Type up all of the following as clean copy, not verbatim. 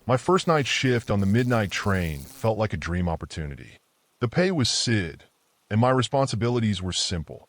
My first night shift on the midnight train felt like a dream opportunity. The pay was SID, and my responsibilities were simple: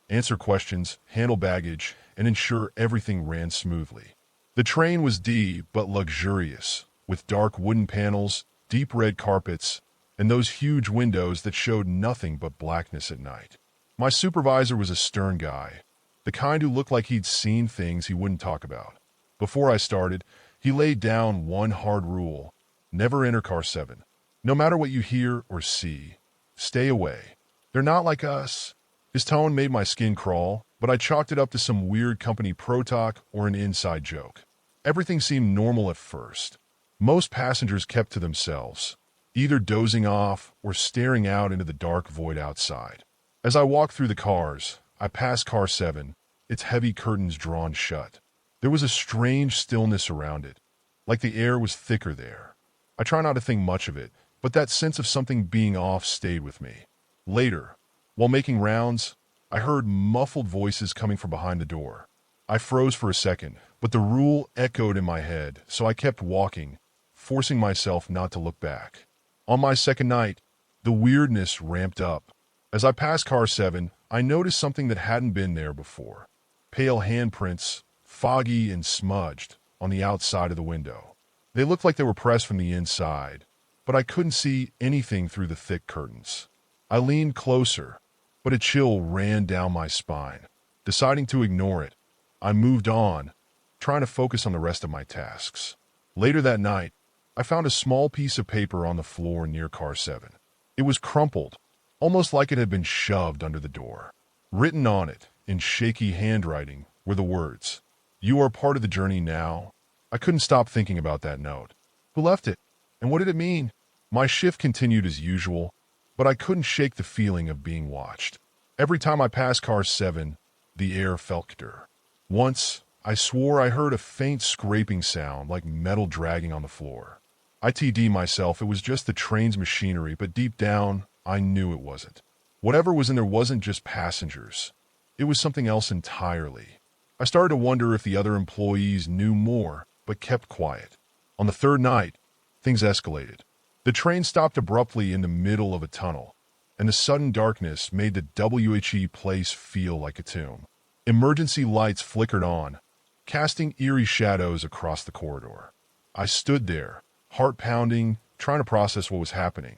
answer questions, handle baggage, and ensure everything ran smoothly. The train was deep but luxurious, with dark wooden panels, deep red carpets, and those huge windows that showed nothing but blackness at night. My supervisor was a stern guy, the kind who looked like he'd seen things he wouldn't talk about. Before I started, he laid down one hard rule: never enter car 7. No matter what you hear or see, stay away. They're not like us. His tone made my skin crawl, but I chalked it up to some weird company pro-talk or an inside joke. Everything seemed normal at first. Most passengers kept to themselves, either dozing off or staring out into the dark void outside. As I walked through the cars, I passed car 7, its heavy curtains drawn shut. There was a strange stillness around it, like the air was thicker there. I try not to think much of it, but that sense of something being off stayed with me. Later, while making rounds, I heard muffled voices coming from behind the door. I froze for a second, but the rule echoed in my head, so I kept walking, forcing myself not to look back. On my second night, the weirdness ramped up. As I passed car 7, I noticed something that hadn't been there before: pale handprints, foggy and smudged, on the outside of the window. They looked like they were pressed from the inside, but I couldn't see anything through the thick curtains. I leaned closer, but a chill ran down my spine. Deciding to ignore it, I moved on, trying to focus on the rest of my tasks. Later that night, I found a small piece of paper on the floor near car 7. It was crumpled, almost like it had been shoved under the door. Written on it, in shaky handwriting, were the words, "You are part of the journey now." I couldn't stop thinking about that note. Who left it? And what did it mean? My shift continued as usual, but I couldn't shake the feeling of being watched. Every time I passed car 7, the air felt colder. Once, I swore I heard a faint scraping sound like metal dragging on the floor. I TD myself it was just the train's machinery, but deep down, I knew it wasn't. Whatever was in there wasn't just passengers. It was something else entirely. I started to wonder if the other employees knew more, but kept quiet. On the third night, things escalated. The train stopped abruptly in the middle of a tunnel, and the sudden darkness made the WHE place feel like a tomb. Emergency lights flickered on, casting eerie shadows across the corridor. I stood there, heart pounding, trying to process what was happening.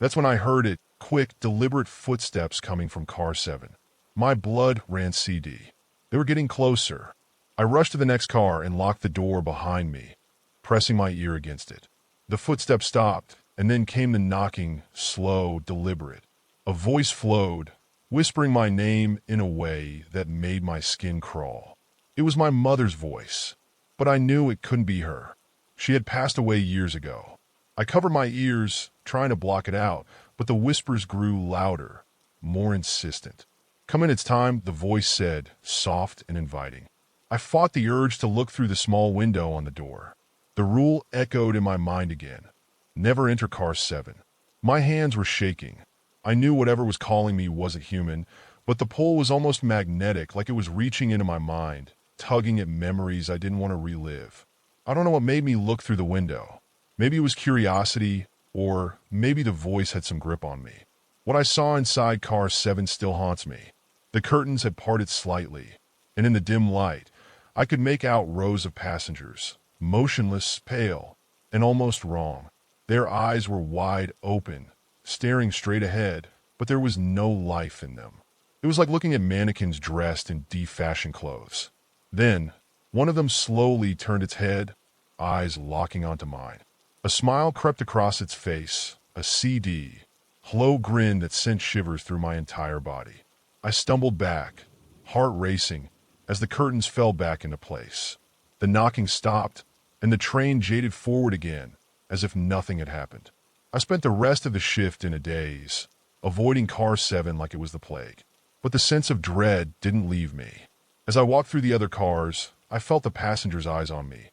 That's when I heard it, quick, deliberate footsteps coming from car 7. My blood ran CD. They were getting closer. I rushed to the next car and locked the door behind me, pressing my ear against it. The footsteps stopped, and then came the knocking, slow, deliberate. A voice flowed, whispering my name in a way that made my skin crawl. It was my mother's voice, but I knew it couldn't be her. She had passed away years ago. I covered my ears, trying to block it out, but the whispers grew louder, more insistent. Come in its time, the voice said, soft and inviting. I fought the urge to look through the small window on the door. The rule echoed in my mind again: never enter car 7. My hands were shaking. I knew whatever was calling me wasn't human, but the pull was almost magnetic, like it was reaching into my mind, tugging at memories I didn't want to relive. I don't know what made me look through the window. Maybe it was curiosity, or maybe the voice had some grip on me. What I saw inside car 7 still haunts me. The curtains had parted slightly, and in the dim light, I could make out rows of passengers, motionless, pale, and almost wrong. Their eyes were wide open, staring straight ahead, but there was no life in them. It was like looking at mannequins dressed in de-fashioned clothes. Then, one of them slowly turned its head, eyes locking onto mine. A smile crept across its face, a CD, slow grin that sent shivers through my entire body. I stumbled back, heart racing, as the curtains fell back into place. The knocking stopped, and the train jaded forward again, as if nothing had happened. I spent the rest of the shift in a daze, avoiding car 7 like it was the plague. But the sense of dread didn't leave me. As I walked through the other cars, I felt the passengers' eyes on me,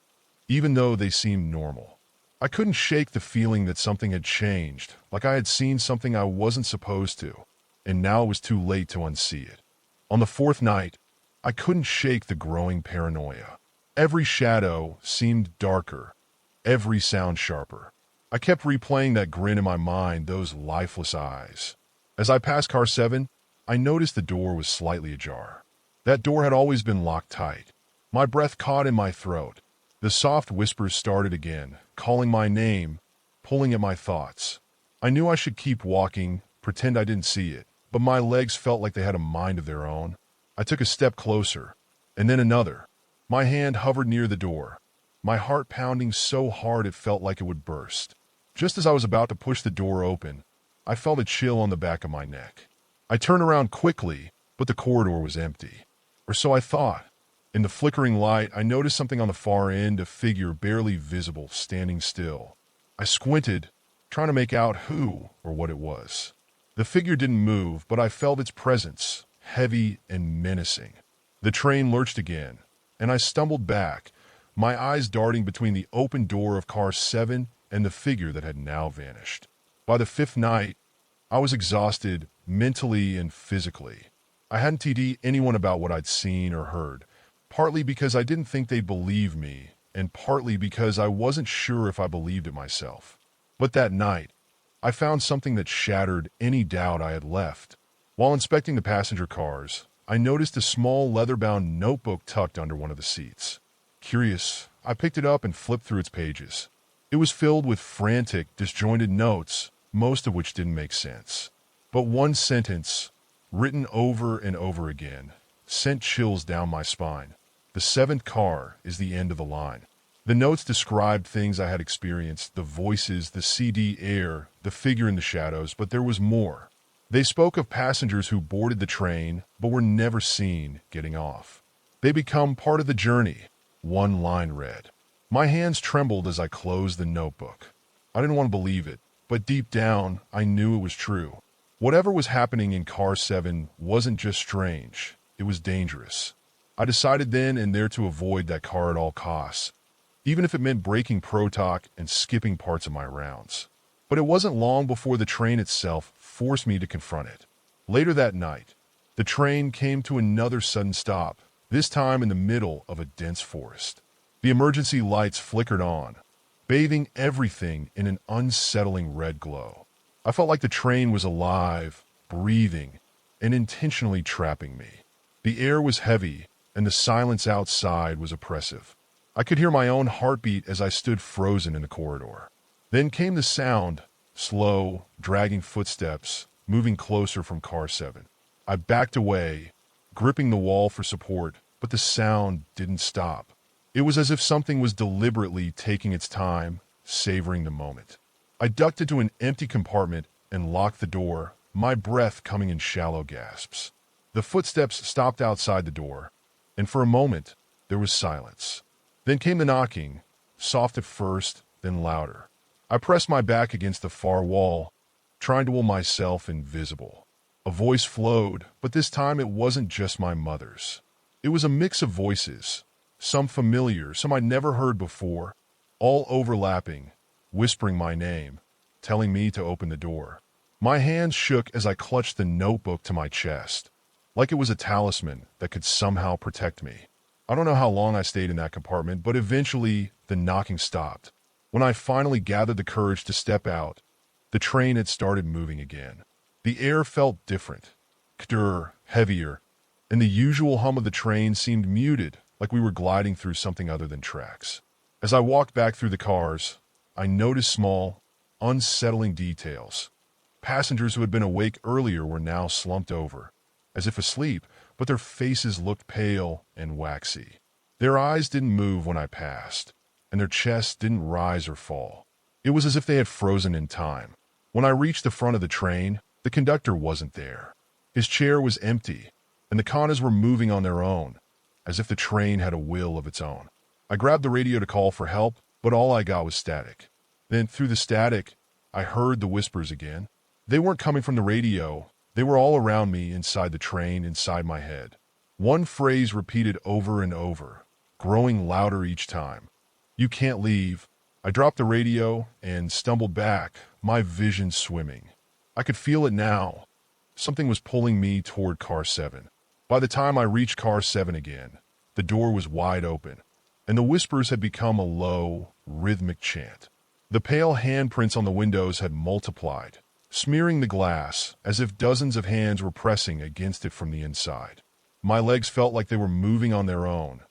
even though they seemed normal. I couldn't shake the feeling that something had changed, like I had seen something I wasn't supposed to, and now it was too late to unsee it. On the fourth night, I couldn't shake the growing paranoia. Every shadow seemed darker, every sound sharper. I kept replaying that grin in my mind, those lifeless eyes. As I passed car 7, I noticed the door was slightly ajar. That door had always been locked tight. My breath caught in my throat. The soft whispers started again, calling my name, pulling at my thoughts. I knew I should keep walking, pretend I didn't see it, but my legs felt like they had a mind of their own. I took a step closer, and then another. My hand hovered near the door, my heart pounding so hard it felt like it would burst. Just as I was about to push the door open, I felt a chill on the back of my neck. I turned around quickly, but the corridor was empty. Or so I thought. In the flickering light, I noticed something on the far end, a figure barely visible, standing still. I squinted, trying to make out who or what it was. The figure didn't move, but I felt its presence, heavy and menacing. The train lurched again, and I stumbled back, my eyes darting between the open door of car 7 and the figure that had now vanished. By the 5th night, I was exhausted mentally and physically. I hadn't TD'd anyone about what I'd seen or heard, partly because I didn't think they'd believe me, and partly because I wasn't sure if I believed it myself. But that night, I found something that shattered any doubt I had left. While inspecting the passenger cars, I noticed a small leather-bound notebook tucked under one of the seats. Curious, I picked it up and flipped through its pages. It was filled with frantic, disjointed notes, most of which didn't make sense. But one sentence, written over and over again, sent chills down my spine. The 7th car is the end of the line. The notes described things I had experienced, the voices, the CD air, the figure in the shadows, but there was more. They spoke of passengers who boarded the train but were never seen getting off. They become part of the journey, one line read. My hands trembled as I closed the notebook. I didn't want to believe it, but deep down, I knew it was true. Whatever was happening in car 7 wasn't just strange, it was dangerous. I decided then and there to avoid that car at all costs, even if it meant breaking Protalk and skipping parts of my rounds. But it wasn't long before the train itself forced me to confront it. Later that night, the train came to another sudden stop, this time in the middle of a dense forest. The emergency lights flickered on, bathing everything in an unsettling red glow. I felt like the train was alive, breathing, and intentionally trapping me. The air was heavy, and the silence outside was oppressive. I could hear my own heartbeat as I stood frozen in the corridor. Then came the sound, slow, dragging footsteps, moving closer from car 7. I backed away, gripping the wall for support, but the sound didn't stop. It was as if something was deliberately taking its time, savoring the moment. I ducked into an empty compartment and locked the door, my breath coming in shallow gasps. The footsteps stopped outside the door, and for a moment, there was silence. Then came the knocking, soft at first, then louder. I pressed my back against the far wall, trying to will myself invisible. A voice flowed, but this time it wasn't just my mother's. It was a mix of voices, some familiar, some I'd never heard before, all overlapping, whispering my name, telling me to open the door. My hands shook as I clutched the notebook to my chest, like it was a talisman that could somehow protect me. I don't know how long I stayed in that compartment, but eventually the knocking stopped. When I finally gathered the courage to step out, the train had started moving again. The air felt different, clearer, heavier, and the usual hum of the train seemed muted, like we were gliding through something other than tracks. As I walked back through the cars, I noticed small, unsettling details. Passengers who had been awake earlier were now slumped over, as if asleep, but their faces looked pale and waxy. Their eyes didn't move when I passed, and their chests didn't rise or fall. It was as if they had frozen in time. When I reached the front of the train, the conductor wasn't there. His chair was empty, and the conners were moving on their own, as if the train had a will of its own. I grabbed the radio to call for help, but all I got was static. Then, through the static, I heard the whispers again. They weren't coming from the radio. They were all around me, inside the train, inside my head. One phrase repeated over and over, growing louder each time. "You can't leave." I dropped the radio and stumbled back, my vision swimming. I could feel it now. Something was pulling me toward car 7. By the time I reached car 7 again, the door was wide open. and the whispers had become a low, rhythmic chant. The pale handprints on the windows had multiplied, smearing the glass as if dozens of hands were pressing against it from the inside. My legs felt like they were moving on their own,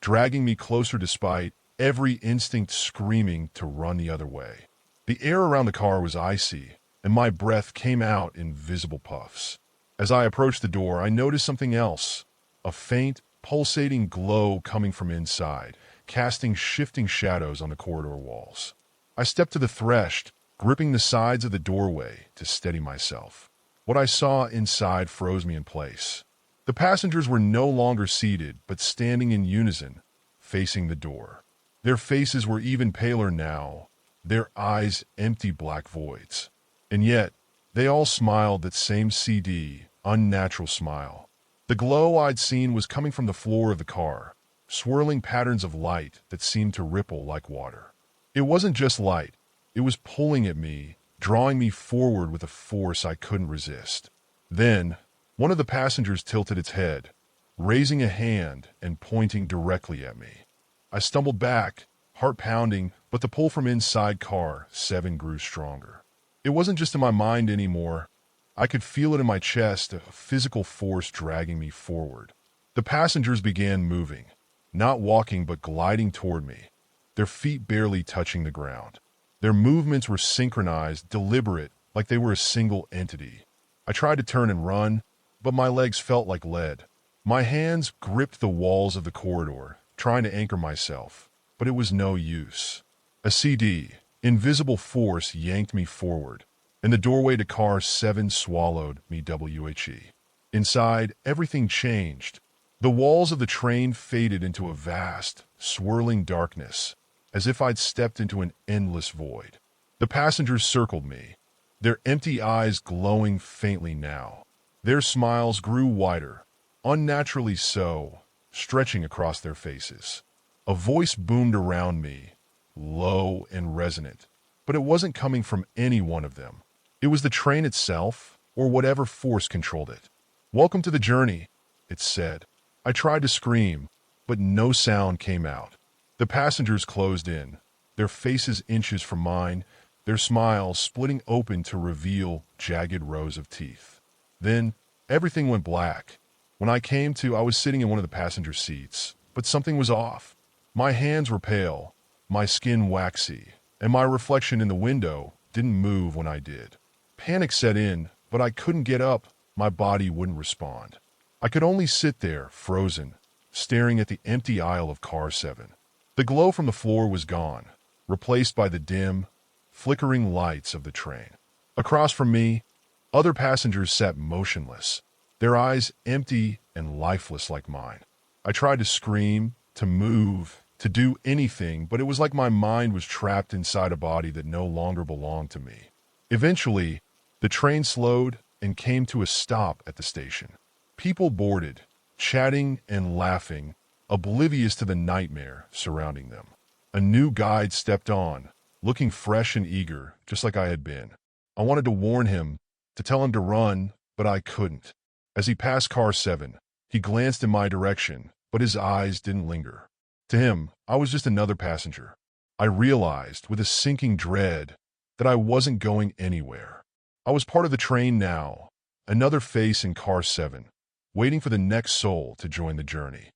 dragging me closer despite every instinct screaming to run the other way. The air around the car was icy, and my breath came out in visible puffs. As I approached the door, I noticed something else, a faint, pulsating glow coming from inside, casting shifting shadows on the corridor walls. I stepped to the threshold, gripping the sides of the doorway to steady myself. What I saw inside froze me in place. The passengers were no longer seated, but standing in unison, facing the door. Their faces were even paler now, their eyes empty black voids. And yet, they all smiled that same CD, unnatural smile. The glow I'd seen was coming from the floor of the car, swirling patterns of light that seemed to ripple like water. It wasn't just light, it was pulling at me, drawing me forward with a force I couldn't resist. Then, one of the passengers tilted its head, raising a hand and pointing directly at me. I stumbled back, heart pounding, but the pull from inside car 7 grew stronger. It wasn't just in my mind anymore. I could feel it in my chest, a physical force dragging me forward. The passengers began moving, not walking but gliding toward me, their feet barely touching the ground. Their movements were synchronized, deliberate, like they were a single entity. I tried to turn and run, but my legs felt like lead. My hands gripped the walls of the corridor, trying to anchor myself, but it was no use. A CD, invisible force, yanked me forward, and the doorway to car 7 swallowed me WHE. Inside, everything changed. The walls of the train faded into a vast, swirling darkness, as if I'd stepped into an endless void. The passengers circled me, their empty eyes glowing faintly now. Their smiles grew wider, unnaturally so, stretching across their faces. A voice boomed around me, low and resonant, but it wasn't coming from any one of them. It was the train itself, or whatever force controlled it. "Welcome to the journey," it said. I tried to scream, but no sound came out. The passengers closed in, their faces inches from mine, their smiles splitting open to reveal jagged rows of teeth. Then, everything went black. When I came to, I was sitting in one of the passenger seats, but something was off. My hands were pale, my skin waxy, and my reflection in the window didn't move when I did. Panic set in, but I couldn't get up, my body wouldn't respond. I could only sit there, frozen, staring at the empty aisle of car 7. The glow from the floor was gone, replaced by the dim, flickering lights of the train. Across from me, other passengers sat motionless, their eyes empty and lifeless like mine. I tried to scream, to move, to do anything, but it was like my mind was trapped inside a body that no longer belonged to me. Eventually, the train slowed and came to a stop at the station. People boarded, chatting and laughing, oblivious to the nightmare surrounding them. A new guide stepped on, looking fresh and eager, just like I had been. I wanted to warn him, to tell him to run, but I couldn't. As he passed car 7, he glanced in my direction, but his eyes didn't linger. To him, I was just another passenger. I realized, with a sinking dread, that I wasn't going anywhere. I was part of the train now, another face in car 7, waiting for the next soul to join the journey.